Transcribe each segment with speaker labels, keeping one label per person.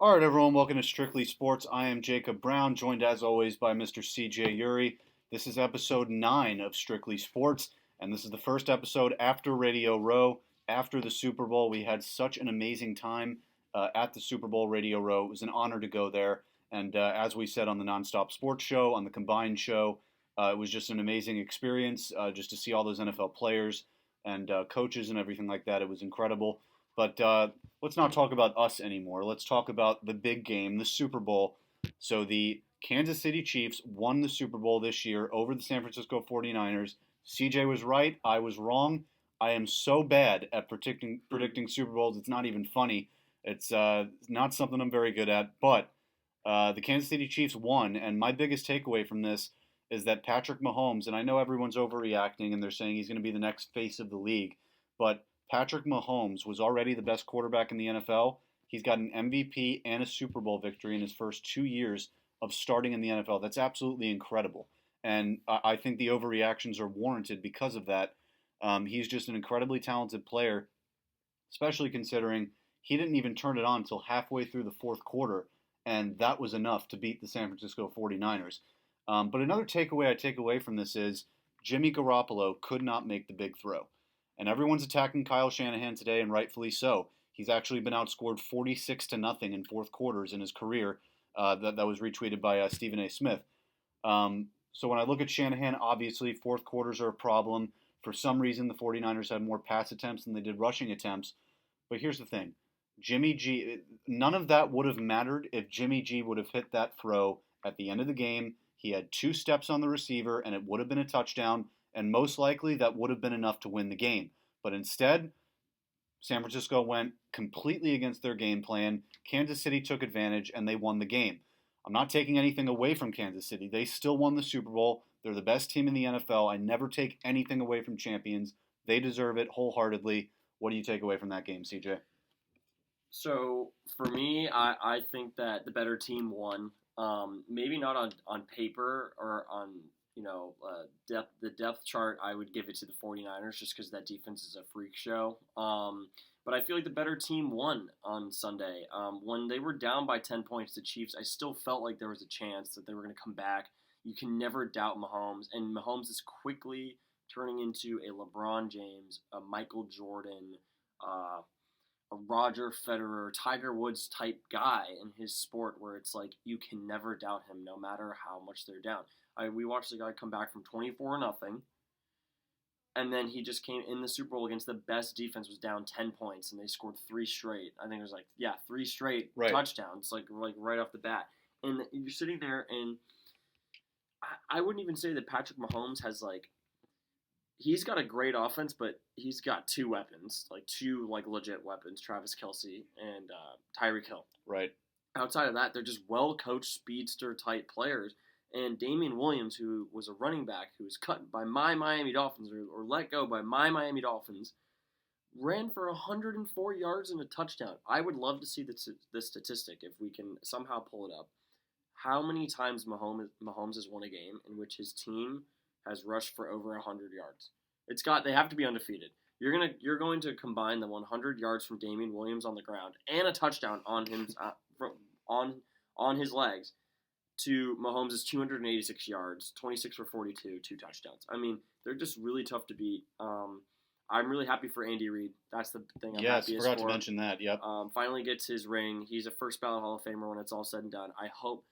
Speaker 1: All right, everyone, welcome to Strictly Sports. I am Jacob Browne, joined as always by Mr. CJ Ure. This is episode 9 of Strictly Sports, and this is the first episode after Radio Row, after the Super Bowl. We had such an amazing time at the Super Bowl Radio Row. It was an honor to go there, and as we said on the Nonstop Sports Show, on the Combined Show, it was just an amazing experience just to see all those NFL players and coaches and everything like that. It was incredible. But let's not talk about us anymore. Let's talk about the big game, the Super Bowl. So the Kansas City Chiefs won the Super Bowl this year over the San Francisco 49ers. CJ was right. I was wrong. I am so bad at predicting Super Bowls. It's not even funny. It's not something I'm very good at. But the Kansas City Chiefs won, and my biggest takeaway from this is that Patrick Mahomes, and I know everyone's overreacting and they're saying he's going to be the next face of the league, but Patrick Mahomes was already the best quarterback in the NFL. He's got an MVP and a Super Bowl victory in his first 2 years of starting in the NFL. That's absolutely incredible. And I think the overreactions are warranted because of that. He's just an incredibly talented player, especially considering he didn't even turn it on until halfway through the fourth quarter, and that was enough to beat the San Francisco 49ers. But another takeaway I take away from this is Jimmy Garoppolo could not make the big throw. And everyone's attacking Kyle Shanahan today, and rightfully so. He's actually been outscored 46 to nothing in fourth quarters in his career. That was retweeted by Stephen A. Smith. So when I look at Shanahan, obviously fourth quarters are a problem. For some reason, the 49ers had more pass attempts than they did rushing attempts. But here's the thing. Jimmy G, none of that would have mattered if Jimmy G would have hit that throw at the end of the game. He had 2 steps on the receiver, and it would have been a touchdown, and most likely that would have been enough to win the game. But instead, San Francisco went completely against their game plan. Kansas City took advantage, and they won the game. I'm not taking anything away from Kansas City. They still won the Super Bowl. They're the best team in the NFL. I never take anything away from champions. They deserve it wholeheartedly. What do you take away from that game, CJ?
Speaker 2: So for me, I think that the better team won. Maybe not on paper or on the depth chart. I would give it to the 49ers just because that defense is a freak show. But I feel like the better team won on Sunday. When they were down by 10 points, the Chiefs, I still felt like there was a chance that they were going to come back. You can never doubt Mahomes, and Mahomes is quickly turning into a LeBron James, a Michael Jordan, a Roger Federer, Tiger Woods type guy in his sport where it's like you can never doubt him no matter how much they're down. We watched the guy come back from 24-0, and then he just came in the Super Bowl against the best defense, was down 10 points, and they scored 3 straight. I think it was three straight touchdowns, like right off the bat. And you're sitting there, and I wouldn't even say that Patrick Mahomes has he's got a great offense, but he's got 2 weapons, two legit weapons, Travis Kelce and Tyreek Hill.
Speaker 1: Right.
Speaker 2: Outside of that, they're just well-coached speedster-type players. And Damian Williams, who was a running back who was cut by my Miami Dolphins or let go by my Miami Dolphins, ran for 104 yards and a touchdown. I would love to see the statistic if we can somehow pull it up. How many times Mahomes has won a game in which his team has rushed for over 100 yards? They have to be undefeated. You're going to combine the 100 yards from Damian Williams on the ground and a touchdown on him on his legs to Mahomes' 286 yards, 26 for 42, 2 touchdowns. I mean, they're just really tough to beat. I'm really happy for Andy Reid. That's the thing I'm happiest for.
Speaker 1: Yes, forgot to mention that. Yep.
Speaker 2: Finally gets his ring. He's a first ballot Hall of Famer when it's all said and done. I hope,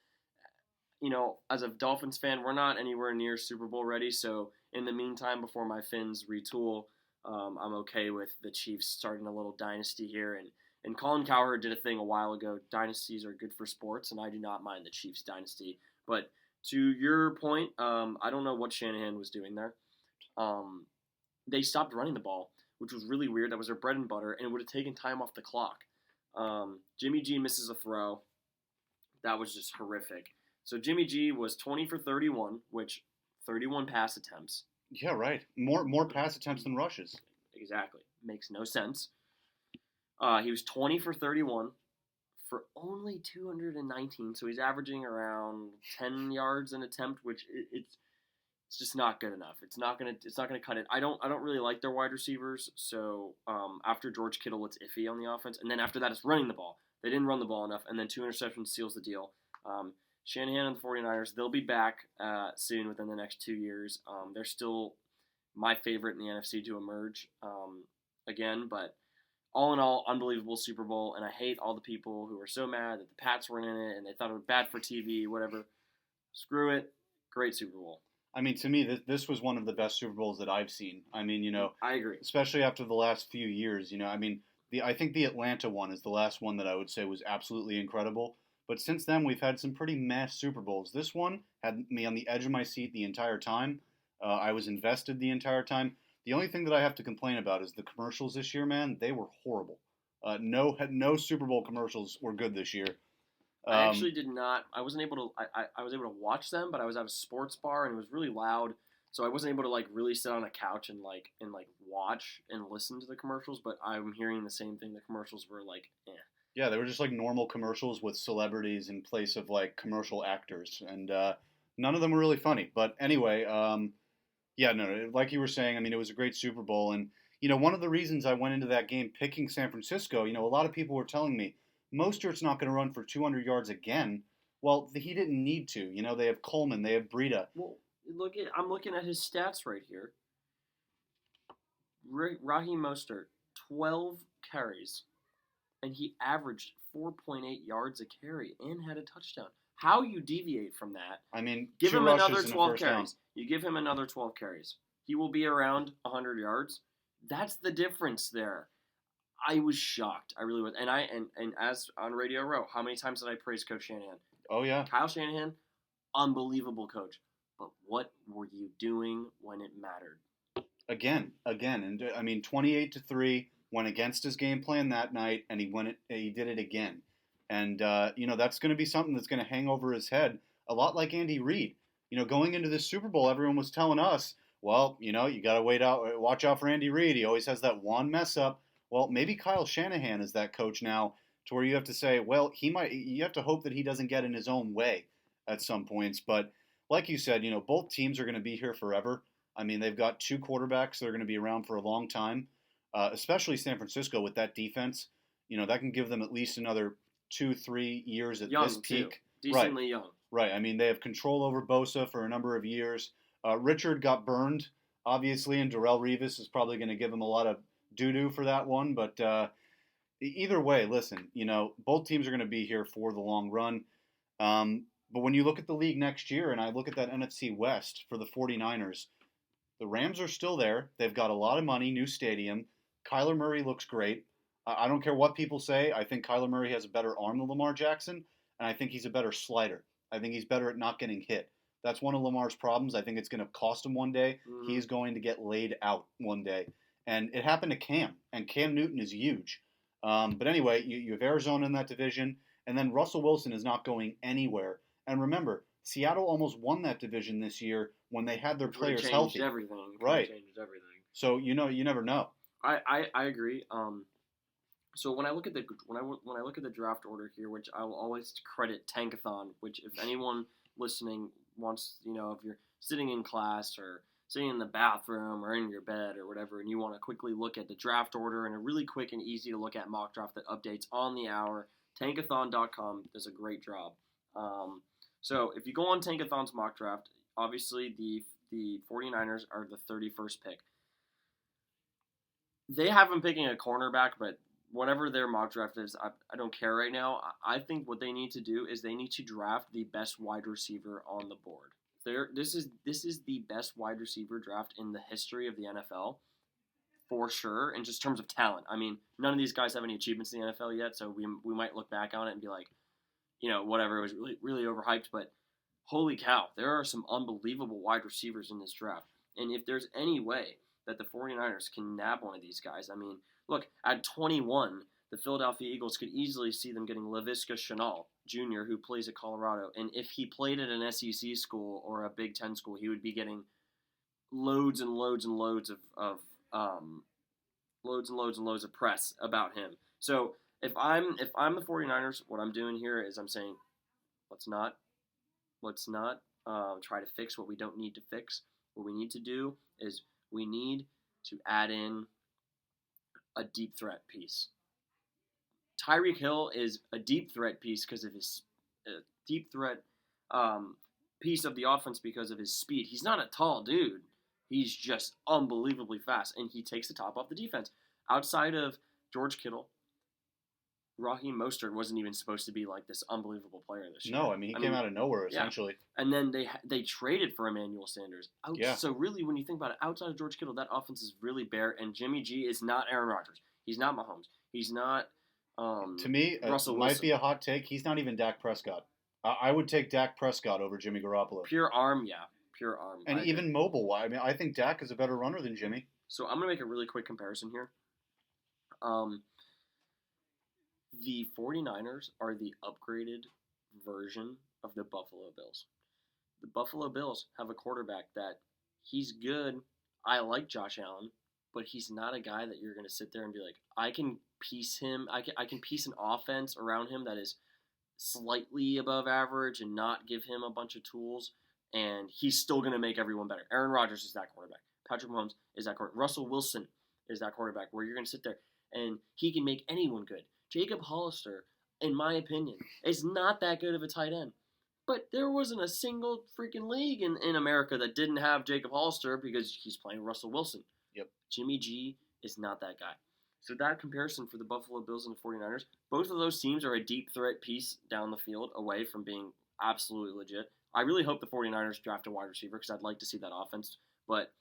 Speaker 2: as a Dolphins fan, we're not anywhere near Super Bowl ready. So in the meantime, before my Fins retool, I'm okay with the Chiefs starting a little dynasty here. And Colin Cowherd did a thing a while ago. Dynasties are good for sports, and I do not mind the Chiefs dynasty. But to your point, I don't know what Shanahan was doing there. They stopped running the ball, which was really weird. That was their bread and butter, and it would have taken time off the clock. Jimmy G misses a throw. That was just horrific. So Jimmy G was 20 for 31, which 31 pass attempts.
Speaker 1: Yeah, right. More pass attempts than rushes.
Speaker 2: Exactly. Makes no sense. He was 20 for 31 for only 219, so he's averaging around 10 yards an attempt, which it's just not good enough. It's not gonna cut it. I don't really like their wide receivers. So after George Kittle, it's iffy on the offense, and then after that, it's running the ball. They didn't run the ball enough, and then 2 interceptions seals the deal. Shanahan and the 49ers, they'll be back soon within the next 2 years. They're still my favorite in the NFC to emerge again, but all in all, unbelievable Super Bowl, and I hate all the people who are so mad that the Pats weren't in it and they thought it was bad for TV, whatever. Screw it. Great Super Bowl.
Speaker 1: I mean, to me, this was one of the best Super Bowls that I've seen. I mean,
Speaker 2: I agree.
Speaker 1: especially after the last few years. I mean, I think the Atlanta one is the last one that I would say was absolutely incredible. But since then, we've had some pretty mass Super Bowls. This one had me on the edge of my seat the entire time. I was invested the entire time. The only thing that I have to complain about is the commercials this year, man. They were horrible. No Super Bowl commercials were good this year.
Speaker 2: I actually did not. I wasn't able to. I was able to watch them, but I was at a sports bar and it was really loud, so I wasn't able to really sit on a couch and watch and listen to the commercials. But I'm hearing the same thing. The commercials were eh.
Speaker 1: Yeah, they were just normal commercials with celebrities in place of commercial actors, and none of them were really funny. But anyway, yeah, no, like you were saying, I mean, it was a great Super Bowl, and one of the reasons I went into that game picking San Francisco, a lot of people were telling me Mostert's not going to run for 200 yards again. Well, he didn't need to. They have Coleman, they have Breida.
Speaker 2: Well, I'm looking at his stats right here. Raheem Mostert, 12 carries, and he averaged 4.8 yards a carry and had a touchdown. How you deviate from that?
Speaker 1: I mean,
Speaker 2: give him another 12 carries. You give him another 12 carries. He will be around 100 yards. That's the difference there. I was shocked. I really was. And as on Radio Row, how many times did I praise Coach Shanahan?
Speaker 1: Oh, yeah.
Speaker 2: Kyle Shanahan, unbelievable coach. But what were you doing when it mattered?
Speaker 1: Again. And I mean, 28-3, went against his game plan that night, and he did it again. And, that's going to be something that's going to hang over his head, a lot like Andy Reid. Going into this Super Bowl, everyone was telling us, well, you got to watch out for Andy Reid. He always has that one mess up. Well, maybe Kyle Shanahan is that coach now, to where you have to say, well, you have to hope that he doesn't get in his own way at some points. But like you said, both teams are going to be here forever. I mean, they've got 2 quarterbacks that are going to be around for a long time, especially San Francisco with that defense. That can give them at least another 2-3 years at this peak.
Speaker 2: Too. Decently young.
Speaker 1: Right. I mean, they have control over Bosa for a number of years. Richard got burned, obviously, and Darrelle Revis is probably going to give him a lot of doo-doo for that one. But either way, listen, both teams are going to be here for the long run. But when you look at the league next year, and I look at that NFC West for the 49ers, the Rams are still there. They've got a lot of money, new stadium. Kyler Murray looks great. I don't care what people say. I think Kyler Murray has a better arm than Lamar Jackson, and I think he's a better slider. I think he's better at not getting hit. That's one of Lamar's problems. I think it's going to cost him one day. Mm-hmm. He's going to get laid out one day. And it happened to Cam, and Cam Newton is huge. But anyway, you have Arizona in that division, and then Russell Wilson is not going anywhere. And remember, Seattle almost won that division this year when they had their players healthy.
Speaker 2: Everything.
Speaker 1: Right.
Speaker 2: Changed everything.
Speaker 1: So you never know.
Speaker 2: I agree. So when I look at the draft order here, which I will always credit Tankathon, which if anyone listening wants, if you're sitting in class or sitting in the bathroom or in your bed or whatever, and you want to quickly look at the draft order and a really quick and easy to look at mock draft that updates on the hour, Tankathon.com does a great job. So if you go on Tankathon's mock draft, obviously the 49ers are the 31st pick. They have them picking a cornerback, but whatever their mock draft is, I don't care right now. I think what they need to do is they need to draft the best wide receiver on the board. This is the best wide receiver draft in the history of the NFL, for sure, in just terms of talent. I mean, none of these guys have any achievements in the NFL yet, so we might look back on it and be like, whatever, it was really, really overhyped, but holy cow, there are some unbelievable wide receivers in this draft. And if there's any way that the 49ers can nab one of these guys, I mean, look, at 21, the Philadelphia Eagles could easily see them getting Laviska Shenault Jr., who plays at Colorado. And if he played at an SEC school or a Big Ten school, he would be getting loads and loads and loads of press about him. So if I'm the 49ers, what I'm doing here is I'm saying, let's not try to fix what we don't need to fix. What we need to do is we need to add in a deep threat piece. Tyreek Hill is a deep threat piece because of his deep threat piece of the offense because of his speed. He's not a tall dude. He's just unbelievably fast, and he takes the top off the defense. Outside of George Kittle, Raheem Mostert wasn't even supposed to be like this unbelievable player this year.
Speaker 1: No, I mean, he came out of nowhere, essentially.
Speaker 2: Yeah. And then they traded for Emmanuel Sanders. So really, when you think about it, outside of George Kittle, that offense is really bare, and Jimmy G is not Aaron Rodgers. He's not Mahomes. He's not
Speaker 1: to me,
Speaker 2: Russell
Speaker 1: it
Speaker 2: Wilson.
Speaker 1: might be a hot take. He's not even Dak Prescott. I would take Dak Prescott over Jimmy Garoppolo.
Speaker 2: Pure arm, yeah. Pure arm.
Speaker 1: And even mobile. I mean, I think Dak is a better runner than Jimmy.
Speaker 2: So I'm going to make a really quick comparison here. The 49ers are the upgraded version of the Buffalo Bills. The Buffalo Bills have a quarterback that he's good. I like Josh Allen, but he's not a guy that you're going to sit there and be like, I can piece him. I can piece an offense around him that is slightly above average and not give him a bunch of tools, and he's still going to make everyone better. Aaron Rodgers is that quarterback. Patrick Mahomes is that quarterback. Russell Wilson is that quarterback where you're going to sit there and he can make anyone good. Jacob Hollister, in my opinion, is not that good of a tight end. But there wasn't a single freaking league in America that didn't have Jacob Hollister because he's playing Russell Wilson.
Speaker 1: Yep.
Speaker 2: Jimmy G is not that guy. So that comparison for the Buffalo Bills and the 49ers, both of those teams are a deep threat piece down the field away from being absolutely legit. I really hope the 49ers draft a wide receiver because I'd like to see that offense. But,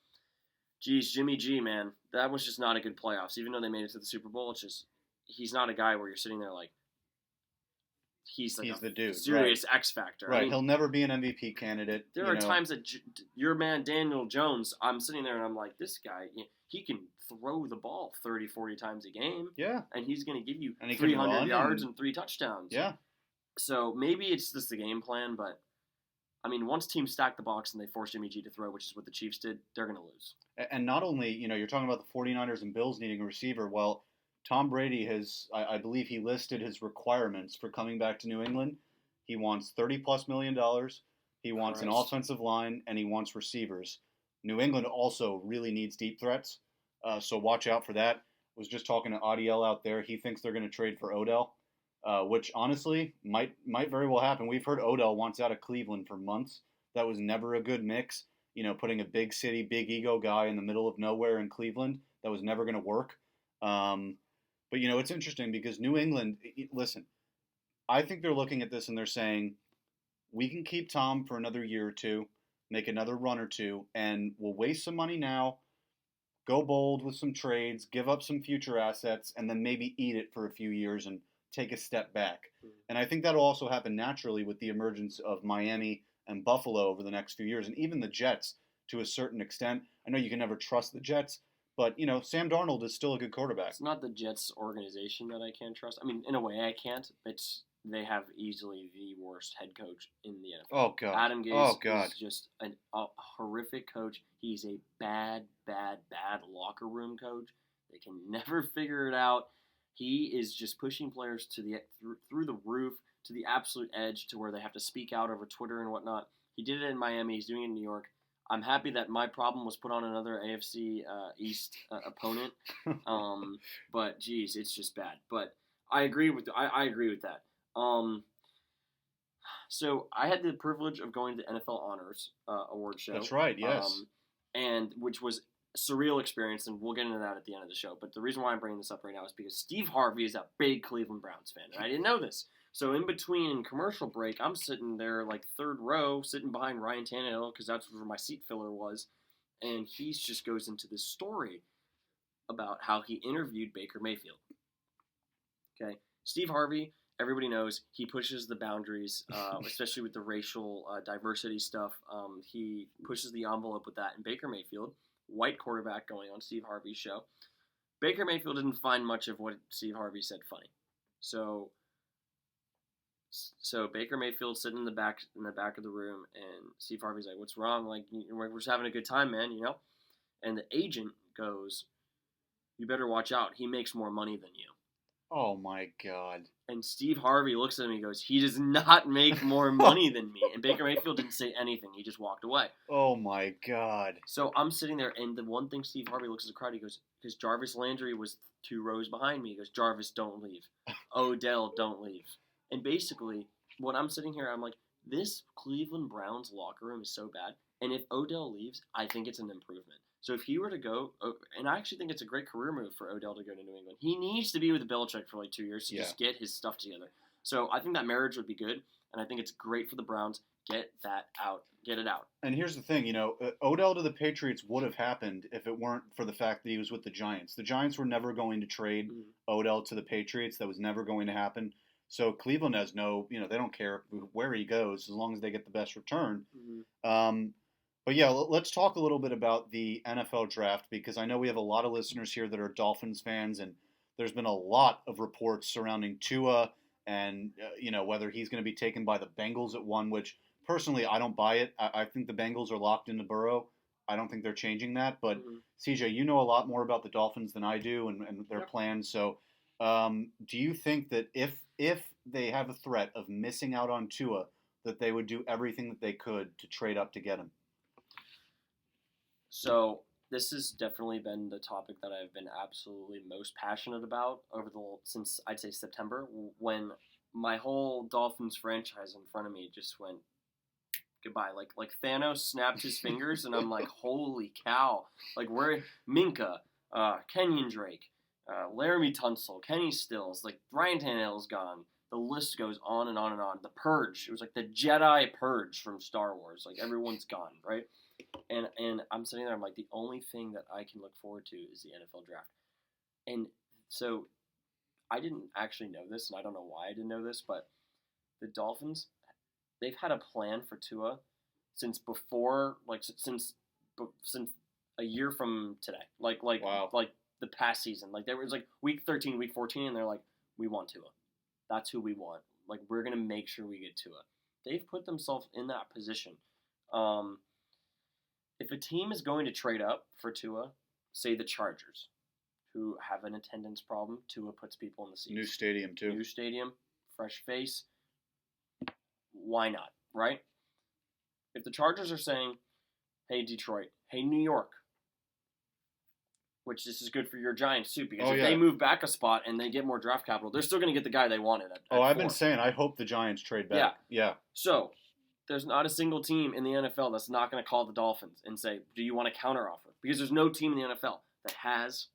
Speaker 2: geez, Jimmy G, man, that was just not a good playoffs. Even though they made it to the Super Bowl, it's just he's not a guy where you're sitting there like he's
Speaker 1: the dude,
Speaker 2: serious right. X factor.
Speaker 1: Right, I mean, he'll never be an MVP candidate.
Speaker 2: There are times that your man Daniel Jones, I'm sitting there and I'm like, this guy, he can throw the ball 30, 40 times a game.
Speaker 1: Yeah.
Speaker 2: And he's going to give you 300 yards and 3 touchdowns.
Speaker 1: Yeah.
Speaker 2: So maybe it's just the game plan, but I mean, once teams stack the box and they force Jimmy G to throw, which is what the Chiefs did, they're going to lose.
Speaker 1: And not only, you're talking about the 49ers and Bills needing a receiver. Well, Tom Brady has, I believe he listed his requirements for coming back to New England. He wants $30+ million. He wants an offensive line, and he wants receivers. New England also really needs deep threats, so watch out for that. I was just talking to Adiel out there. He thinks they're going to trade for Odell, which honestly might very well happen. We've heard Odell wants out of Cleveland for months. That was never a good mix. Putting a big city, big ego guy in the middle of nowhere in Cleveland, that was never going to work. But, it's interesting because New England, listen, I think they're looking at this and they're saying, we can keep Tom for another year or two, make another run or two, and we'll waste some money now, go bold with some trades, give up some future assets, and then maybe eat it for a few years and take a step back. And I think that'll also happen naturally with the emergence of Miami and Buffalo over the next few years, and even the Jets to a certain extent. I know you can never trust the Jets, but, Sam Darnold is still a good quarterback.
Speaker 2: It's not the Jets organization that I can't trust. I mean, in a way I can't. They have easily the worst head coach in the NFL.
Speaker 1: Oh, God.
Speaker 2: Adam Gase is just a horrific coach. He's a bad, bad, bad locker room coach. They can never figure it out. He is just pushing players to through the roof, to the absolute edge, to where they have to speak out over Twitter and whatnot. He did it in Miami. He's doing it in New York. I'm happy that my problem was put on another AFC East opponent. But geez, it's just bad. But I agree with I agree with that. So I had the privilege of going to the NFL Honors Award show.
Speaker 1: That's right. Yes.
Speaker 2: And which was a surreal experience, and we'll get into that at the end of the show. But the reason why I'm bringing this up right now is because Steve Harvey is a big Cleveland Browns fan, and I didn't know this. So in between commercial break, I'm sitting there like third row, sitting behind Ryan Tannehill because that's where my seat filler was, and he just goes into this story about how he interviewed Baker Mayfield. Okay, Steve Harvey, everybody knows he pushes the boundaries, especially with the racial diversity stuff. He pushes the envelope with that. And Baker Mayfield, white quarterback, going on Steve Harvey's show. Baker Mayfield didn't find much of what Steve Harvey said funny, So Baker Mayfield sitting in the back of the room, and Steve Harvey's like, "What's wrong? Like, we're just having a good time, man, And the agent goes, "You better watch out. He makes more money than you."
Speaker 1: Oh my God!
Speaker 2: And Steve Harvey looks at me and goes, he does not make more money than me. And Baker Mayfield didn't say anything. He just walked away.
Speaker 1: Oh, my God.
Speaker 2: So I'm sitting there, and the one thing Steve Harvey looks at the crowd, he goes, because Jarvis Landry was 2 rows behind me. He goes, Jarvis, don't leave. Odell, don't leave. And basically, when I'm sitting here, I'm like, this Cleveland Browns locker room is so bad. And if Odell leaves, I think it's an improvement. So if he were to go, and I actually think it's a great career move for Odell to go to New England. He needs to be with Belichick for like 2 years to just get his stuff together. So I think that marriage would be good, and I think it's great for the Browns. Get that out. Get it out.
Speaker 1: And here's the thing, Odell to the Patriots would have happened if it weren't for the fact that he was with the Giants. The Giants were never going to trade Odell to the Patriots. That was never going to happen. So Cleveland has they don't care where he goes as long as they get the best return. But yeah, let's talk a little bit about the NFL draft, because I know we have a lot of listeners here that are Dolphins fans, and there's been a lot of reports surrounding Tua and whether he's going to be taken by the Bengals at 1, which personally I don't buy it. I think the Bengals are locked into Burrow. I don't think they're changing that. But CJ, you know a lot more about the Dolphins than I do and their plans. So do you think that if they have a threat of missing out on Tua, that they would do everything that they could to trade up to get him?
Speaker 2: So this has definitely been the topic that I've been absolutely most passionate about since I'd say September, when my whole Dolphins franchise in front of me just went goodbye. Like Thanos snapped his fingers, and I'm like, holy cow! Like we're Minka, Kenyon Drake, Laramie Tunsil, Kenny Stills, like Ryan Tannehill's gone. The list goes on and on and on. The Purge. It was like the Jedi Purge from Star Wars. Like everyone's gone, right? And I'm sitting there, I'm like, the only thing that I can look forward to is the NFL draft. And so I didn't actually know this, and I don't know why I didn't know this, but the Dolphins, they've had a plan for Tua since a year from today.
Speaker 1: Wow.
Speaker 2: Like the past season. Like there was like week 13, week 14, and they're like, we want Tua. That's who we want. Like we're going to make sure we get Tua. They've put themselves in that position. If a team is going to trade up for Tua, say the Chargers, who have an attendance problem, Tua puts people in the seats.
Speaker 1: New stadium, too.
Speaker 2: New stadium, fresh face. Why not, right? If the Chargers are saying, hey, Detroit, hey, New York, which this is good for your Giants, too, because they move back a spot and they get more draft capital, they're still going to get the guy they wanted at
Speaker 1: I've
Speaker 2: 4.
Speaker 1: been saying, I hope the Giants trade back. Yeah.
Speaker 2: So there's not a single team in the NFL that's not going to call the Dolphins and say, do you want a counteroffer? Because there's no team in the NFL that has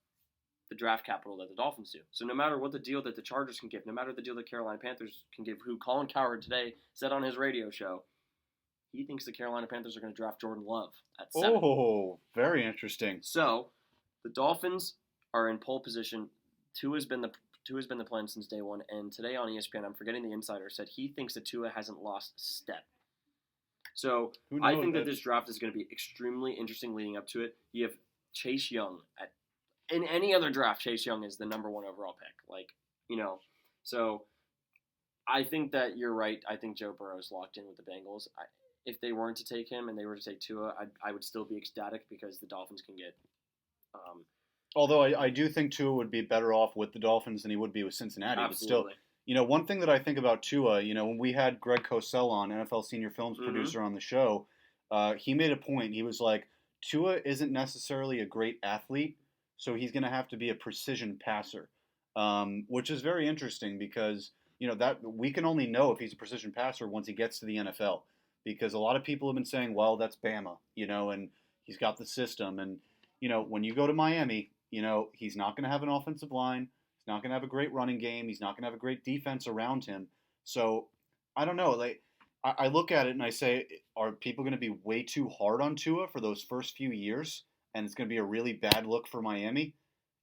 Speaker 2: the draft capital that the Dolphins do. So no matter what the deal that the Chargers can give, no matter the deal that Carolina Panthers can give, who Colin Cowherd today said on his radio show, he thinks the Carolina Panthers are going to draft Jordan Love at 7.
Speaker 1: Oh, very interesting.
Speaker 2: So the Dolphins are in pole position. Tua has been the plan since day one, and today on ESPN, I'm forgetting the insider, said he thinks that Tua hasn't lost a step. So I think that this draft is going to be extremely interesting leading up to it. You have Chase Young in any other draft, Chase Young is the number 1 overall pick. So I think that you're right. I think Joe Burrow is locked in with the Bengals. If they weren't to take him and they were to take Tua, I would still be ecstatic because the Dolphins can get.
Speaker 1: Although I do think Tua would be better off with the Dolphins than he would be with Cincinnati.
Speaker 2: Absolutely.
Speaker 1: But still, one thing that I think about Tua, when we had Greg Cosell on, NFL Senior Films producer on the show, he made a point. He was like, Tua isn't necessarily a great athlete, so he's going to have to be a precision passer, which is very interesting because, that we can only know if he's a precision passer once he gets to the NFL, because a lot of people have been saying, well, that's Bama, and he's got the system. And, when you go to Miami, he's not going to have an offensive line. He's not going to have a great running game. He's not going to have a great defense around him. So I don't know. I look at it and I say, are people going to be way too hard on Tua for those first few years? And it's going to be a really bad look for Miami.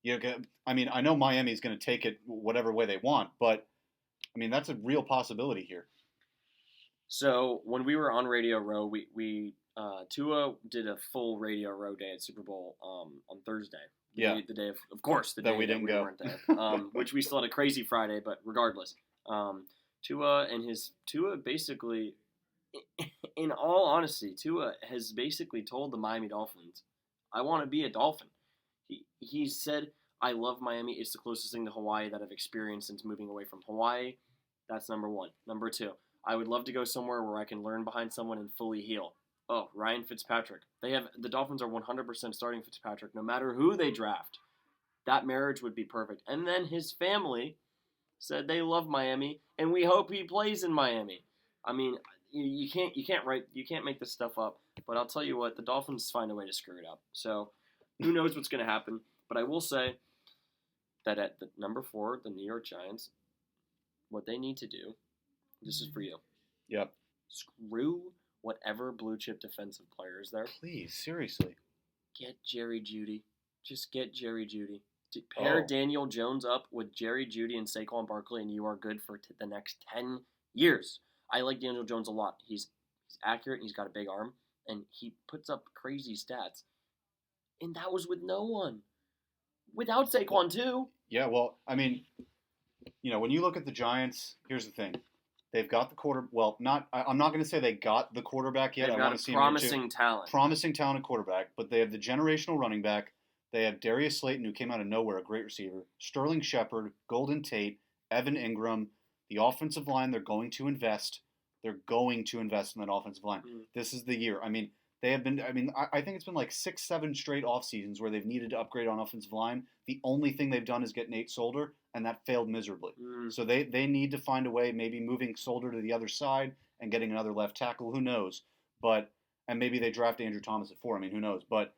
Speaker 1: I know Miami is going to take it whatever way they want, but that's a real possibility here.
Speaker 2: So when we were on Radio Row, we Tua did a full Radio Row day at Super Bowl on Thursday. The day of course, the day
Speaker 1: that we didn't go.
Speaker 2: Weren't there, which we still had a crazy Friday, but regardless, Tua basically, in all honesty, Tua has basically told the Miami Dolphins, I want to be a Dolphin. He said, I love Miami. It's the closest thing to Hawaii that I've experienced since moving away from Hawaii. That's number one. Number two, I would love to go somewhere where I can learn behind someone and fully heal. Oh, Ryan Fitzpatrick. The Dolphins are 100% starting Fitzpatrick no matter who they draft. That marriage would be perfect. And then his family said they love Miami and we hope he plays in Miami. I mean, you can't make this stuff up. But I'll tell you what, the Dolphins find a way to screw it up. So who knows what's going to happen? But I will say that at the number 4, the New York Giants, what they need to do, this is for you.
Speaker 1: Yep.
Speaker 2: Screw whatever blue chip defensive players there.
Speaker 1: Please, seriously.
Speaker 2: Get Jerry Jeudy. Just get Jerry Jeudy. Pair Daniel Jones up with Jerry Jeudy and Saquon Barkley, and you are good for the next 10 years. I like Daniel Jones a lot. He's accurate, and he's got a big arm, and he puts up crazy stats. And that was with no one. Without Saquon, too.
Speaker 1: Yeah, well, I mean, when you look at the Giants, here's the thing. They've got the I'm not going to say they got the quarterback yet.
Speaker 2: They've
Speaker 1: I want to see
Speaker 2: promising talent.
Speaker 1: Promising talent at quarterback, but they have the generational running back. They have Darius Slayton, who came out of nowhere, a great receiver. Sterling Shepard, Golden Tate, Evan Ingram. The offensive line, they're going to invest. They're going to invest in that offensive line. This is the year. I mean, they have been. I mean, I think it's been like 6-7 straight off seasons where they've needed to upgrade on offensive line. The only thing they've done is get Nate Solder, and that failed miserably. So they need to find a way, maybe moving Solder to the other side and getting another left tackle. Who knows? And maybe they draft Andrew Thomas at 4. I mean, who knows? But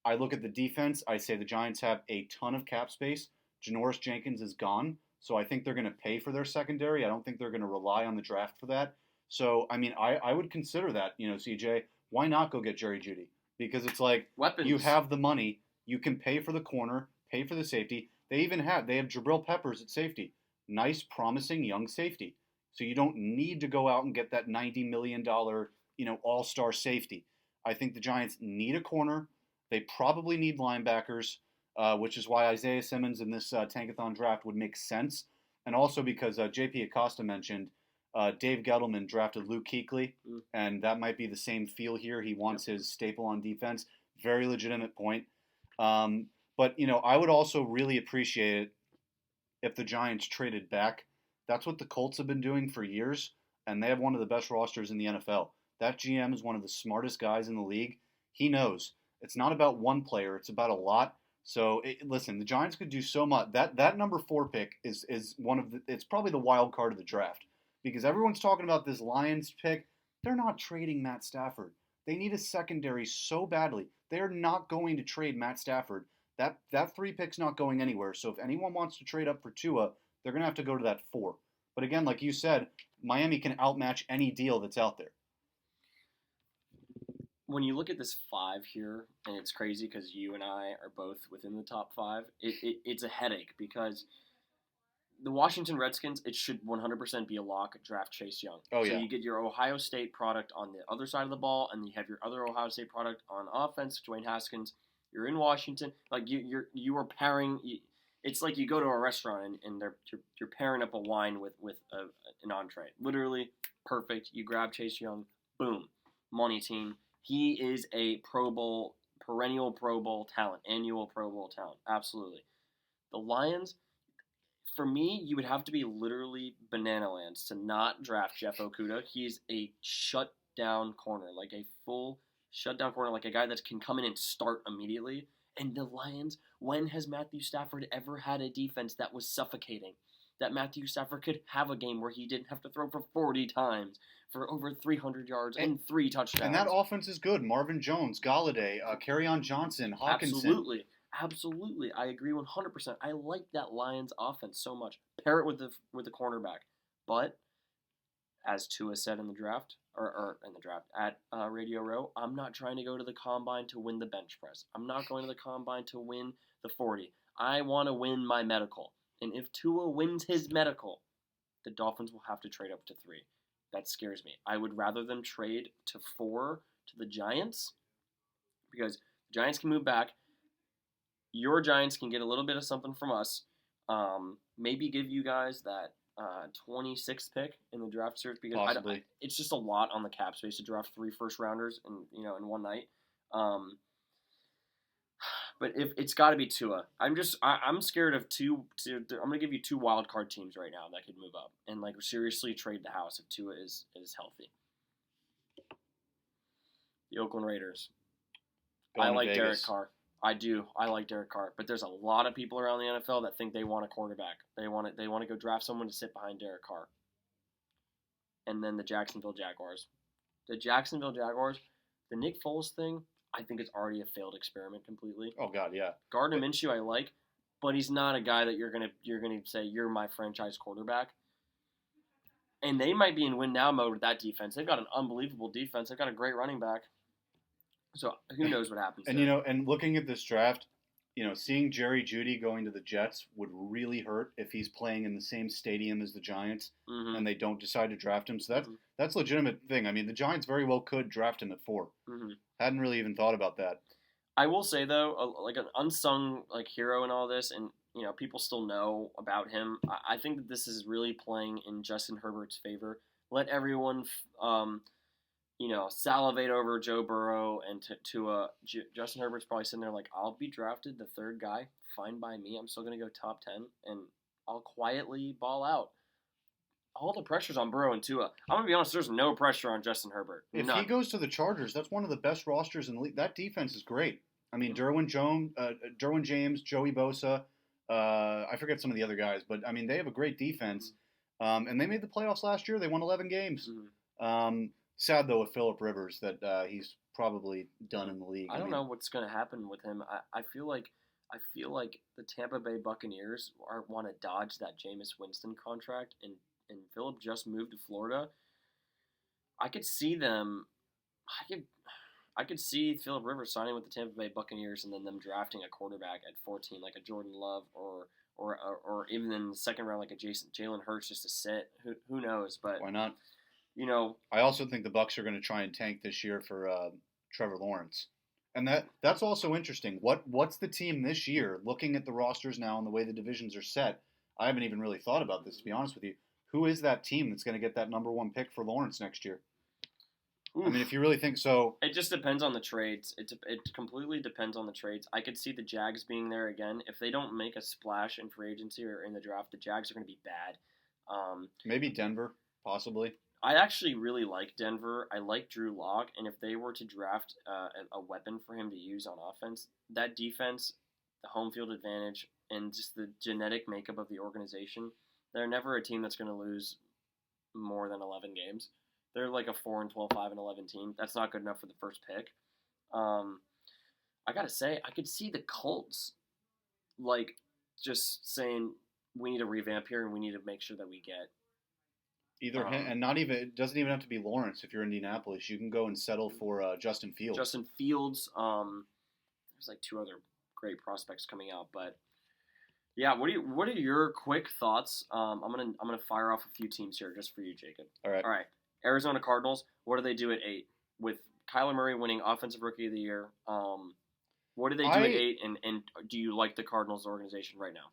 Speaker 1: I look at the defense. I say the Giants have a ton of cap space. Janoris Jenkins is gone, so I think they're going to pay for their secondary. I don't think they're going to rely on the draft for that. So, I mean, I would consider that, CJ. Why not go get Jerry Jeudy? Because it's like
Speaker 2: weapons.
Speaker 1: You have the money. You can pay for the corner, pay for the safety. They have Jabril Peppers at safety. Nice, promising young safety. So you don't need to go out and get that $90 million, all-star safety. I think the Giants need a corner. They probably need linebackers, which is why Isaiah Simmons in this Tankathon draft would make sense. And also because J.P. Acosta mentioned Dave Gettleman drafted Luke Kuechly, and that might be the same feel here. He wants his staple on defense. Very legitimate point. But, I would also really appreciate it if the Giants traded back. That's what the Colts have been doing for years, and they have one of the best rosters in the NFL. That GM is one of the smartest guys in the league. He knows. It's not about one player. It's about a lot. So, listen, the Giants could do so much. That number 4 pick is it's probably the wild card of the draft. Because everyone's talking about this Lions pick. They're not trading Matt Stafford. They need a secondary so badly. They're not going to trade Matt Stafford. That 3 pick's not going anywhere. So if anyone wants to trade up for Tua, they're going to have to go to that 4. But again, like you said, Miami can outmatch any deal that's out there.
Speaker 2: When you look at this 5 here, and it's crazy because you and I are both within the top 5, it's a headache because the Washington Redskins, it should 100% be a lock, draft Chase Young.
Speaker 1: Oh,
Speaker 2: so
Speaker 1: yeah.
Speaker 2: you get your Ohio State product on the other side of the ball, and you have your other Ohio State product on offense, Dwayne Haskins. You're in Washington. Like, you are pairing. It's like you go to a restaurant, and you're pairing up a wine with an entree. Literally perfect. You grab Chase Young. Boom. Money team. He is a Pro Bowl, perennial Pro Bowl talent, annual Pro Bowl talent. Absolutely. The Lions, for me, you would have to be literally banana lands to not draft Jeff Okudah. He's a shutdown corner, like a full shutdown corner, like a guy that can come in and start immediately. And the Lions, when has Matthew Stafford ever had a defense that was suffocating? That Matthew Stafford could have a game where he didn't have to throw for 40 times for over 300 yards and 3 touchdowns.
Speaker 1: And that offense is good. Marvin Jones, Galladay, Kerryon Johnson, Hawkinson.
Speaker 2: Absolutely. I agree 100%. I like that Lions offense so much. Pair it with the cornerback. But as Tua said in the draft, or in the draft at Radio Row, I'm not trying to go to the combine to win the bench press. I'm not going to the combine to win the 40. I want to win my medical. And if Tua wins his medical, the Dolphins will have to trade up to 3. That scares me. I would rather them trade to 4 to the Giants because the Giants can move back. Your Giants can get a little bit of something from us. Maybe give you guys that 26th pick in the draft search because it's just a lot on the cap space to draft 3 first rounders in one night. But if it's got to be Tua, I'm scared of I'm gonna give you two wild card teams right now that could move up and like seriously trade the house if Tua is healthy. The Oakland Raiders. I like Derek Carr. I do. I like Derek Carr, but there's a lot of people around the NFL that think they want a quarterback. They want to go draft someone to sit behind Derek Carr. And then the Jacksonville Jaguars. The Jacksonville Jaguars, the Nick Foles thing, I think it's already a failed experiment completely.
Speaker 1: Oh God, yeah.
Speaker 2: Gardner Minshew I like, but he's not a guy that you're gonna say you're my franchise quarterback. And they might be in win now mode with that defense. They've got an unbelievable defense. They've got a great running back. So who knows what happens?
Speaker 1: And there. And looking at this draft, seeing Jerry Jeudy going to the Jets would really hurt if he's playing in the same stadium as the Giants and they don't decide to draft him. So that's a legitimate thing. I mean, the Giants very well could draft him at 4. Hadn't really even thought about that.
Speaker 2: I will say though, like an unsung like hero in all this, and people still know about him. I think that this is really playing in Justin Herbert's favor. Let everyone, salivate over Joe Burrow and Justin Herbert's probably sitting there like, I'll be drafted the 3rd guy, fine by me. I'm still gonna go top 10, and I'll quietly ball out. All the pressure's on Burrow and Tua. I'm going to be honest, there's no pressure on Justin Herbert.
Speaker 1: If he goes to the Chargers, that's one of the best rosters in the league. That defense is great. I mean, Derwin James, Joey Bosa, I forget some of the other guys, but, I mean, they have a great defense. And they made the playoffs last year. They won 11 games. Sad, though, with Phillip Rivers that he's probably done in the league.
Speaker 2: I don't know what's going to happen with him. I feel like the Tampa Bay Buccaneers want to dodge that Jameis Winston contract, and Phillip just moved to Florida. I could see them. I could see Phillip Rivers signing with the Tampa Bay Buccaneers and then them drafting a quarterback at 14, like a Jordan Love, or even in the second round, like a Jalen Hurts just to sit. Who knows? But
Speaker 1: why not? I also think the Bucs are going to try and tank this year for Trevor Lawrence, and that's also interesting. What's the team this year? Looking at the rosters now and the way the divisions are set, I haven't even really thought about this, to be honest with you. Who is that team that's going to get that number 1 pick for Lawrence next year? Oof. I mean, if you really think so.
Speaker 2: It just depends on the trades. It completely depends on the trades. I could see the Jags being there again. If they don't make a splash in free agency or in the draft, the Jags are going to be bad.
Speaker 1: Maybe Denver, possibly.
Speaker 2: I actually really like Denver. I like Drew Lock, and if they were to draft a weapon for him to use on offense, that defense, the home field advantage, and just the genetic makeup of the organization, they're never a team that's going to lose more than 11 games. They're like a 4-12, 5-11 team. That's not good enough for the first pick. I gotta say, I could see the Colts like just saying we need to revamp here and we need to make sure that we get
Speaker 1: either him, and it doesn't even have to be Lawrence. If you're Indianapolis, you can go and settle for Justin Fields.
Speaker 2: Justin Fields. There's like 2 other great prospects coming out, but. Yeah, what are your quick thoughts? I'm gonna fire off a few teams here just for you, Jacob.
Speaker 1: All right.
Speaker 2: Arizona Cardinals. What do they do at 8 with Kyler Murray winning Offensive Rookie of the Year? What do they do at 8? And do you like the Cardinals organization right now?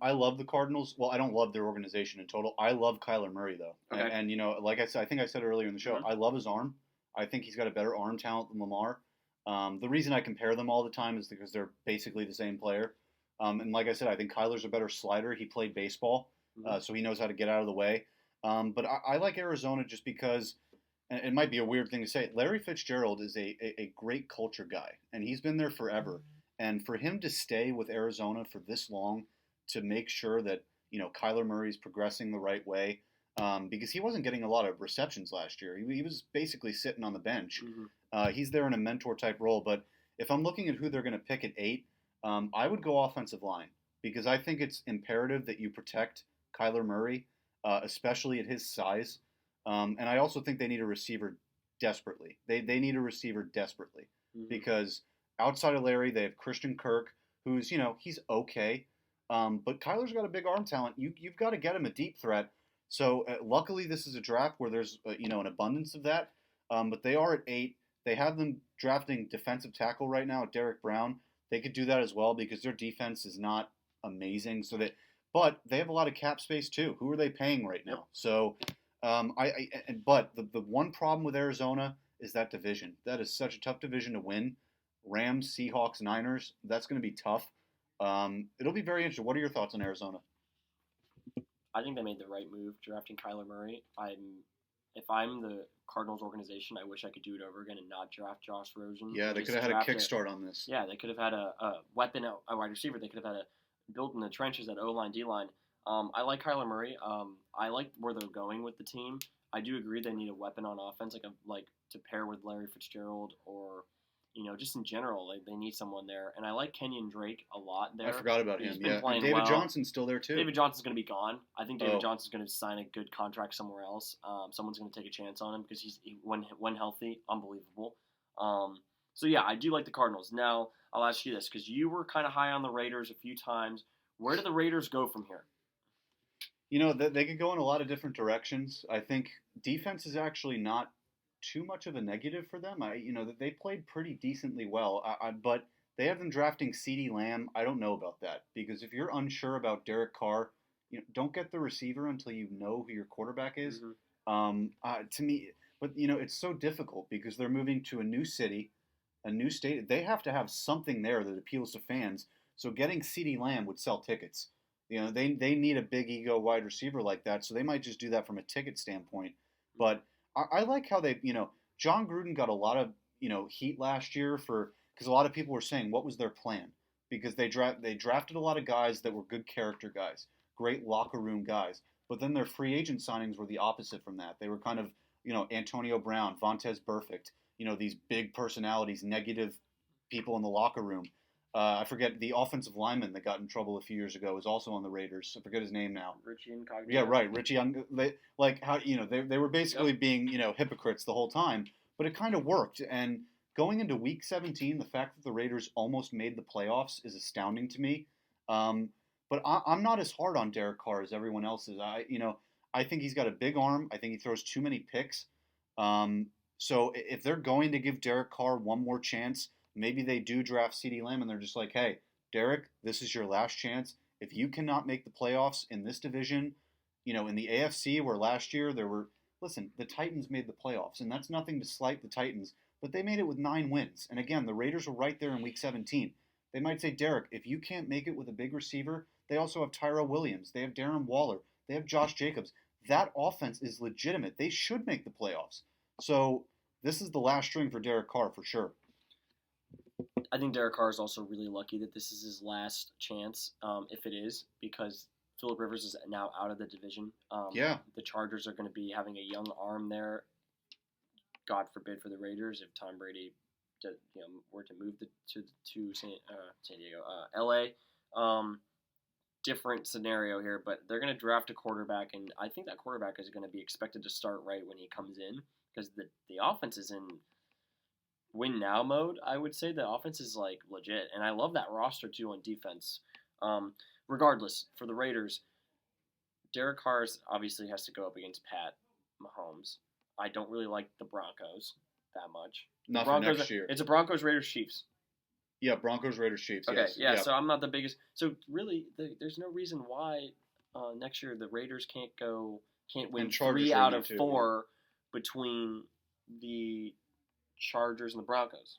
Speaker 1: I love the Cardinals. Well, I don't love their organization in total. I love Kyler Murray though,
Speaker 2: okay.
Speaker 1: and like I said, I think I said earlier in the show, I love his arm. I think he's got a better arm talent than Lamar. The reason I compare them all the time is because they're basically the same player. And like I said, I think Kyler's a better slider. He played baseball, so he knows how to get out of the way. But I like Arizona just because, and it might be a weird thing to say, Larry Fitzgerald is a great culture guy, and he's been there forever. And for him to stay with Arizona for this long, to make sure that Kyler Murray's progressing the right way, because he wasn't getting a lot of receptions last year. He was basically sitting on the bench. He's there in a mentor-type role. But if I'm looking at who they're going to pick at 8, I would go offensive line because I think it's imperative that you protect Kyler Murray, especially at his size. And I also think they need a receiver desperately. They need a receiver desperately because outside of Larry, they have Christian Kirk, who's, he's okay. But Kyler's got a big arm talent. You've got to get him a deep threat. So luckily, this is a draft where there's, an abundance of that. But they are at 8. They have them drafting defensive tackle right now at Derek Browne. They could do that as well because their defense is not amazing. But they have a lot of cap space too. Who are they paying right now? Yep. So, but the one problem with Arizona is that division. That is such a tough division to win. Rams, Seahawks, Niners. That's going to be tough. It'll be very interesting. What are your thoughts on Arizona?
Speaker 2: I think they made the right move drafting Kyler Murray. If I'm the Cardinals organization, I wish I could do it over again and not draft Josh Rosen.
Speaker 1: Yeah, they could have had a kickstart on this.
Speaker 2: Yeah, they could have had a weapon, a wide receiver. They could have had a built in the trenches at O-line, D-line. I like Kyler Murray. I like where they're going with the team. I do agree they need a weapon on offense, like to pair with Larry Fitzgerald or just in general, like they need someone there. And I like Kenyon Drake a lot there.
Speaker 1: I forgot about him. Yeah, and
Speaker 2: David
Speaker 1: Johnson's still there too.
Speaker 2: David Johnson's going to be gone. I think David Johnson's going to sign a good contract somewhere else. Someone's going to take a chance on him because when healthy, unbelievable. So yeah, I do like the Cardinals. Now I'll ask you this because you were kind of high on the Raiders a few times. Where do the Raiders go from here?
Speaker 1: They could go in a lot of different directions. I think defense is actually not too much of a negative for them. They played pretty decently well, but they have them drafting CeeDee Lamb. I don't know about that because if you're unsure about Derek Carr, don't get the receiver until you know who your quarterback is. Mm-hmm. To me, but it's so difficult because they're moving to a new city, a new state. They have to have something there that appeals to fans. So getting CeeDee Lamb would sell tickets. They need a big ego wide receiver like that, so they might just do that from a ticket standpoint. But I like how they, John Gruden got a lot of, heat last year because a lot of people were saying what was their plan because they drafted a lot of guys that were good character guys, great locker room guys, but then their free agent signings were the opposite from that. They were kind of, Antonio Brown, Vontaze Burfict, these big personalities, negative people in the locker room. I forget the offensive lineman that got in trouble a few years ago is also on the Raiders. I forget his name now.
Speaker 2: Richie Incognito.
Speaker 1: Yeah, right. Richie. They were basically being hypocrites the whole time, but it kind of worked. And going into Week 17, the fact that the Raiders almost made the playoffs is astounding to me. But I'm not as hard on Derek Carr as everyone else is. I think he's got a big arm. I think he throws too many picks. So if they're going to give Derek Carr one more chance. Maybe they do draft CeeDee Lamb and they're just like, hey, Derek, this is your last chance. If you cannot make the playoffs in this division, in the AFC where last year the Titans made the playoffs, and that's nothing to slight the Titans, but they made it with 9 wins. And again, the Raiders were right there in Week 17. They might say, Derek, if you can't make it with a big receiver, they also have Tyrell Williams. They have Darren Waller. They have Josh Jacobs. That offense is legitimate. They should make the playoffs. So this is the last string for Derek Carr for sure.
Speaker 2: I think Derek Carr is also really lucky that this is his last chance, if it is, because Phillip Rivers is now out of the division. The Chargers are going to be having a young arm there. God forbid for the Raiders if Tom Brady were to move to San Diego, LA. Different scenario here, but they're going to draft a quarterback, and I think that quarterback is going to be expected to start right when he comes in because the offense is in win now mode. I would say the offense is like legit, and I love that roster too on defense. Regardless, for the Raiders, Derek Carr obviously has to go up against Pat Mahomes. I don't really like the Broncos that much.
Speaker 1: Not for next year.
Speaker 2: It's a Broncos, Raiders, Chiefs.
Speaker 1: Yeah, Broncos, Raiders, Chiefs.
Speaker 2: Okay,
Speaker 1: yes.
Speaker 2: Yeah. So I'm not the biggest. So really, there's no reason why next year the Raiders can't win 3 out of 4 between the Chargers and the Broncos.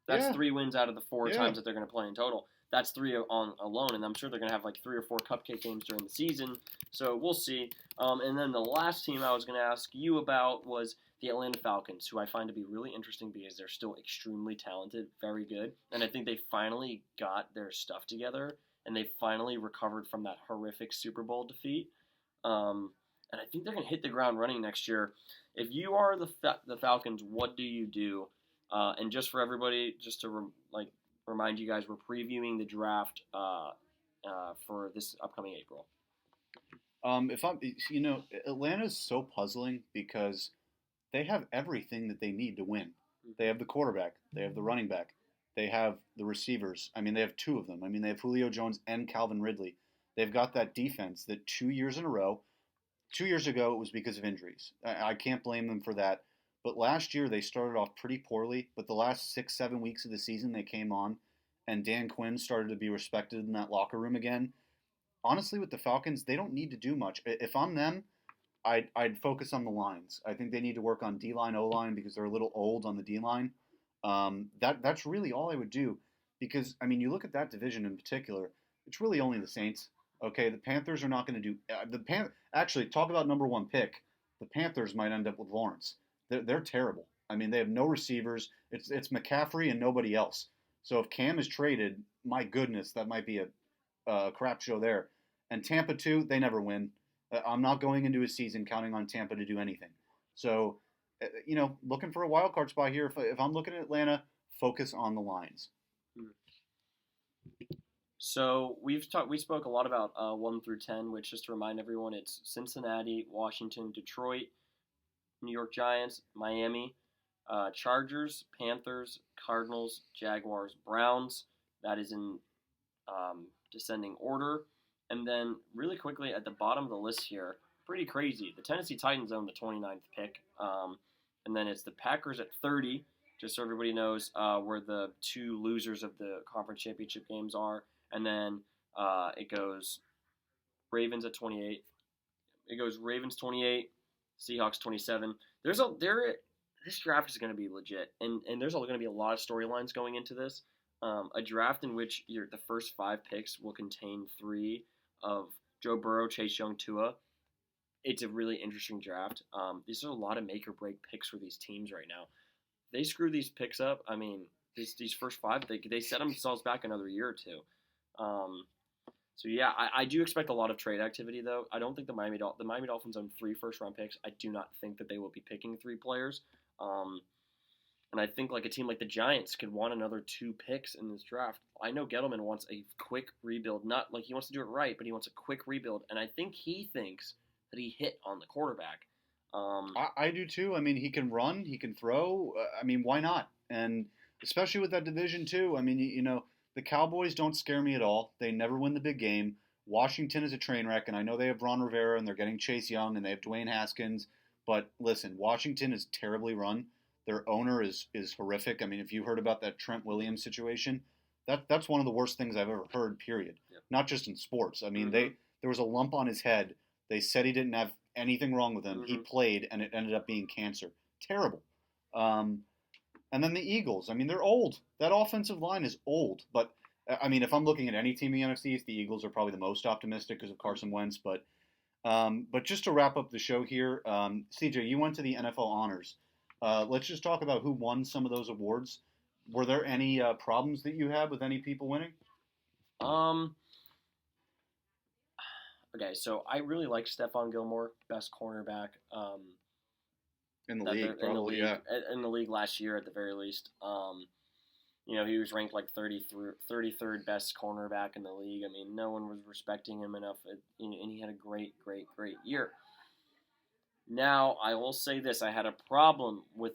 Speaker 2: That's 3 wins out of the 4 times that they're going to play in total. That's 3 on alone, and I'm sure they're going to have like 3 or 4 cupcake games during the season. So we'll see. And then the last team I was going to ask you about was the Atlanta Falcons, who I find to be really interesting because they're still extremely talented, very good, and I think they finally got their stuff together, and they finally recovered from that horrific Super Bowl defeat. And I think they're going to hit the ground running next year. If you are the Falcons, what do you do? And just for everybody, just to remind you guys, we're previewing the draft for this upcoming April.
Speaker 1: Atlanta's so puzzling because they have everything that they need to win. They have the quarterback. They have the running back. They have the receivers. I mean, they have 2 of them. I mean, they have Julio Jones and Calvin Ridley. They've got that defense that 2 years in a row. 2 years ago, it was because of injuries. I can't blame them for that. But last year, they started off pretty poorly. But the last 6-7 weeks of the season, they came on. And Dan Quinn started to be respected in that locker room again. Honestly, with the Falcons, they don't need to do much. If I'm them, I'd focus on the lines. I think they need to work on D-line, O-line because they're a little old on the D-line. That's really all I would do, because I mean, you look at that division in particular. It's really only the Saints. Okay, the Panthers are not going to do Actually, talk about number one pick. The Panthers might end up with Lawrence. They're terrible. I mean, they have no receivers. It's McCaffrey and nobody else. So if Cam is traded, my goodness, that might be a crap show there. And Tampa too, they never win. I'm not going into a season counting on Tampa to do anything. So, looking for a wild card spot here. If I'm looking at Atlanta, focus on the Lions.
Speaker 2: So we spoke a lot about 1 through 10, which, just to remind everyone, it's Cincinnati, Washington, Detroit, New York Giants, Miami, Chargers, Panthers, Cardinals, Jaguars, Browns. That is in descending order. And then really quickly at the bottom of the list here, pretty crazy. The Tennessee Titans own the 29th pick. And then it's the Packers at 30, just so everybody knows where the two losers of the conference championship games are. And then it goes Ravens at 28. It goes Ravens 28, Seahawks 27. This draft is going to be legit, and there's going to be a lot of storylines going into this. A draft in which the first 5 picks will contain 3 of Joe Burrow, Chase Young, Tua. It's a really interesting draft. These are a lot of make or break picks for these teams right now. They screw these picks up. I mean, these first 5, they set themselves back another year or two. So yeah, I do expect a lot of trade activity though. I don't think the Miami Dolphins own 3 first-round picks. I do not think that they will be picking 3 players. And I think like a team like the Giants could want another 2 picks in this draft. I know Gettleman wants a quick rebuild, not like he wants to do it right, but he wants a quick rebuild. And I think he thinks that he hit on the quarterback.
Speaker 1: I do too. I mean, he can run, he can throw. I mean, why not? And especially with that division too. I mean, the Cowboys don't scare me at all. They never win the big game. Washington is a train wreck, and I know they have Ron Rivera and they're getting Chase Young and they have Dwayne Haskins. But listen, Washington is terribly run. Their owner is horrific. I mean, if you heard about that Trent Williams situation, that's one of the worst things I've ever heard. Period.
Speaker 2: Yep.
Speaker 1: Not just in sports. I mean, there was a lump on his head. They said he didn't have anything wrong with him. Mm-hmm. He played, and it ended up being cancer. Terrible. And then the Eagles. I mean, they're old. That offensive line is old. But I mean, if I'm looking at any team in the NFC East, the Eagles are probably the most optimistic because of Carson Wentz. But just to wrap up the show here, CJ, you went to the NFL honors. Let's just talk about who won some of those awards. Were there any problems that you had with any people winning?
Speaker 2: Okay, so I really like Stephon Gilmore, best cornerback
Speaker 1: in the league, probably, yeah.
Speaker 2: In the league last year, at the very least. He was ranked like 33rd best cornerback in the league. I mean, no one was respecting him enough, and he had a great, great, great year. Now, I will say this. I had a problem with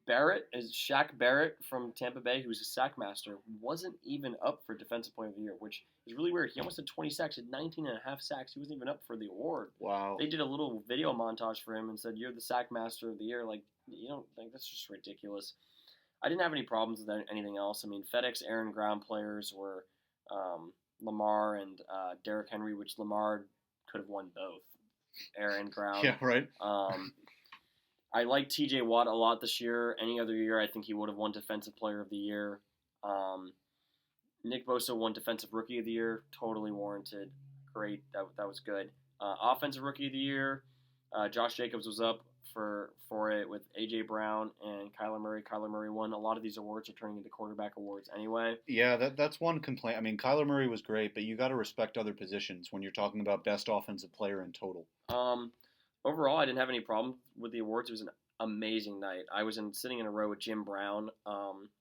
Speaker 2: Shaq Barrett from Tampa Bay, who's a sack master, wasn't even up for Defensive Player of the Year, which is really weird. He almost had 20 sacks, had 19 and a half sacks. He wasn't even up for the award.
Speaker 1: Wow.
Speaker 2: They did a little video montage for him and said, "You're the sack master of the year." Like, you don't think that's just ridiculous. I didn't have any problems with anything else. I mean, FedEx Air and Ground players were Lamar and Derrick Henry, which Lamar could have won both, air and ground.
Speaker 1: Yeah, right.
Speaker 2: I like TJ Watt a lot this year. Any other year, I think he would have won Defensive Player of the Year. Nick Bosa won Defensive Rookie of the Year. Totally warranted. Great. That was good. Offensive Rookie of the Year. Josh Jacobs was up for it with A.J. Browne and Kyler Murray. Kyler Murray won. A lot of these awards are turning into quarterback awards anyway.
Speaker 1: Yeah, that's one complaint. I mean, Kyler Murray was great, but you got to respect other positions when you're talking about best offensive player in total.
Speaker 2: Overall, I didn't have any problem with the awards. It was an amazing night. I was sitting in a row with Jim Browne,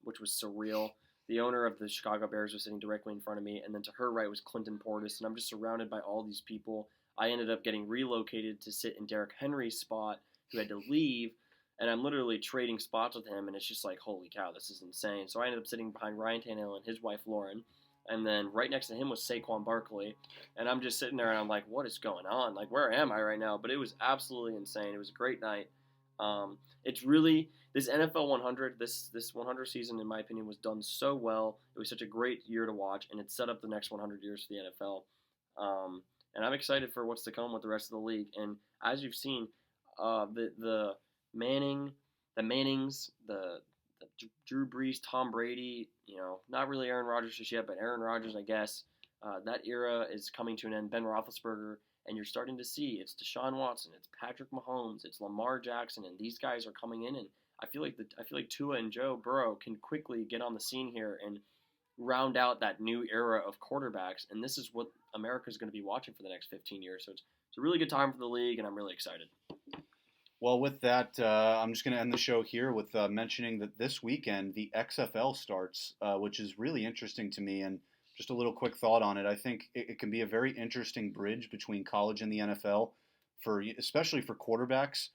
Speaker 2: which was surreal. The owner of the Chicago Bears was sitting directly in front of me, and then to her right was Clinton Portis, and I'm just surrounded by all these people. I ended up getting relocated to sit in Derrick Henry's spot, who had to leave, and I'm literally trading spots with him, and it's just like, holy cow, this is insane. So I ended up sitting behind Ryan Tannehill and his wife Lauren, and then right next to him was Saquon Barkley, and I'm just sitting there, and I'm like, what is going on? Like, where am I right now? But it was absolutely insane. It was a great night. It's really, this NFL 100, this 100 season, in my opinion, was done so well. It was such a great year to watch, and it set up the next 100 years for the NFL. And I'm excited for what's to come with the rest of the league. And as you've seen, the Mannings, the Drew Brees, Tom Brady, not really Aaron Rodgers just yet, but Aaron Rodgers, I guess. That era is coming to an end. Ben Roethlisberger, and you're starting to see it's Deshaun Watson, it's Patrick Mahomes, it's Lamar Jackson, and these guys are coming in, and I feel like Tua and Joe Burrow can quickly get on the scene here and round out that new era of quarterbacks, and this is what America's going to be watching for the next 15 years. So it's a really good time for the league, and I'm really excited.
Speaker 1: Well, with that, I'm just going to end the show here with mentioning that this weekend the XFL starts, which is really interesting to me. And just a little quick thought on it. I think it can be a very interesting bridge between college and the NFL, especially for quarterbacks.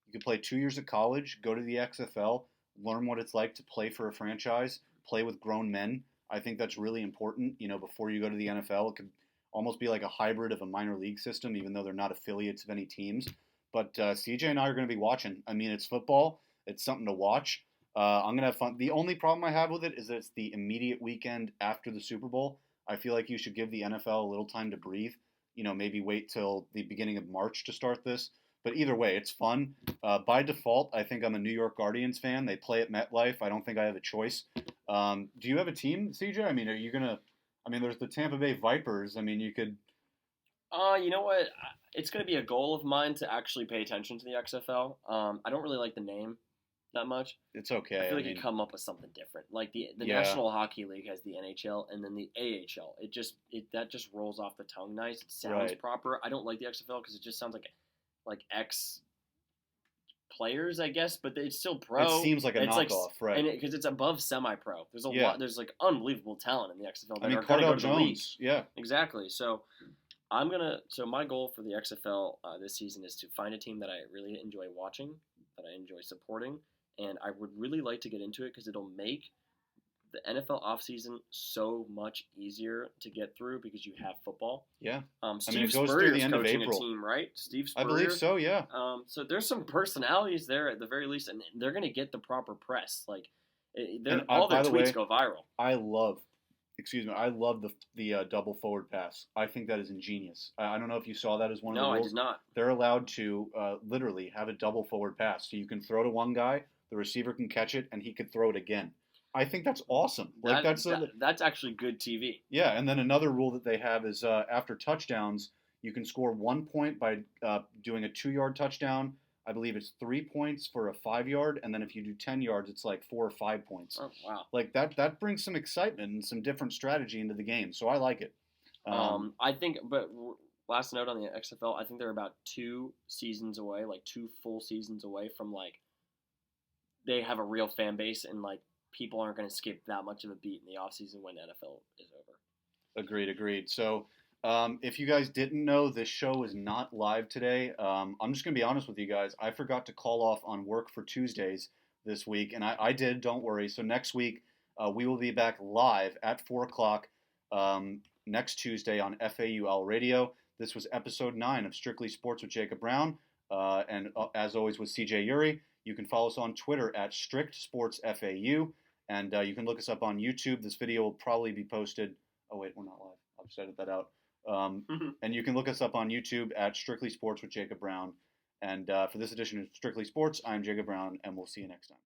Speaker 1: You could play 2 years at college, go to the XFL, learn what it's like to play for a franchise, play with grown men. I think that's really important. Before you go to the NFL, it could almost be like a hybrid of a minor league system, even though they're not affiliates of any teams. But CJ and I are going to be watching. I mean, it's football. It's something to watch. I'm going to have fun. The only problem I have with it is that it's the immediate weekend after the Super Bowl. I feel like you should give the NFL a little time to breathe. Maybe wait till the beginning of March to start this. But either way, it's fun. By default, I think I'm a New York Guardians fan. They play at MetLife. I don't think I have a choice. Do you have a team, CJ? I mean, are you going to – I mean, there's the Tampa Bay Vipers. I mean, you could –
Speaker 2: You know what? It's going to be a goal of mine to actually pay attention to the XFL. I don't really like the name that much.
Speaker 1: It's okay.
Speaker 2: I feel like you come up with something different. Like the
Speaker 1: Yeah.
Speaker 2: National Hockey League has the NHL and then the AHL. That just rolls off the tongue nice. It sounds
Speaker 1: Right.
Speaker 2: proper. I don't like the XFL because it just sounds like X players, I guess, but it's still pro.
Speaker 1: It seems like a
Speaker 2: It's
Speaker 1: knockoff, right?
Speaker 2: And because it's above semi-pro. There's a
Speaker 1: Yeah.
Speaker 2: lot. There's like unbelievable talent in the XFL.
Speaker 1: I mean,
Speaker 2: are gonna
Speaker 1: Cardell
Speaker 2: go to the league.
Speaker 1: Jones. Yeah.
Speaker 2: Exactly. So so my goal for the XFL this season is to find a team that I really enjoy watching, that I enjoy supporting, and I would really like to get into it because it'll make the NFL offseason so much easier to get through because you have football.
Speaker 1: Yeah.
Speaker 2: Steve
Speaker 1: it goes
Speaker 2: Spurrier's
Speaker 1: through the end of
Speaker 2: coaching
Speaker 1: April.
Speaker 2: a team, right? Steve Spurrier.
Speaker 1: I believe so, yeah.
Speaker 2: So there's some personalities there at the very least, and they're going to get the proper press. Like, all their tweets go viral.
Speaker 1: I love the double forward pass. I think that is ingenious. I don't know if you saw that as one of the
Speaker 2: No,
Speaker 1: rules.
Speaker 2: I did not.
Speaker 1: They're allowed to literally have a double forward pass. So you can throw to one guy, the receiver can catch it, and he could throw it again. I think that's awesome.
Speaker 2: That's actually good TV.
Speaker 1: Yeah, and then another rule that they have is after touchdowns, you can score 1 point by doing a 2-yard touchdown. I believe it's 3 points for a 5-yard, and then if you do 10 yards, it's like 4 or 5 points.
Speaker 2: Oh, wow.
Speaker 1: Like that brings some excitement and some different strategy into the game. So I like it.
Speaker 2: I think, but last note on the XFL, I think they're about 2 seasons away, like 2 full seasons away from they have a real fan base and people aren't going to skip that much of a beat in the offseason when the NFL is over.
Speaker 1: Agreed. So if you guys didn't know, this show is not live today. I'm just going to be honest with you guys. I forgot to call off on work for Tuesdays this week, and I did. Don't worry. So next week, we will be back live at 4 o'clock next Tuesday on FAUL Radio. This was episode 9 of Strictly Sports with Jacob Browne, and as always with CJ Ure. You can follow us on Twitter at StrictSportsFAU, and you can look us up on YouTube. This video will probably be posted. Oh wait, we're not live. I'll just edit that out. And you can look us up on YouTube at Strictly Sports with Jacob Browne. And for this edition of Strictly Sports, I'm Jacob Browne, and we'll see you next time.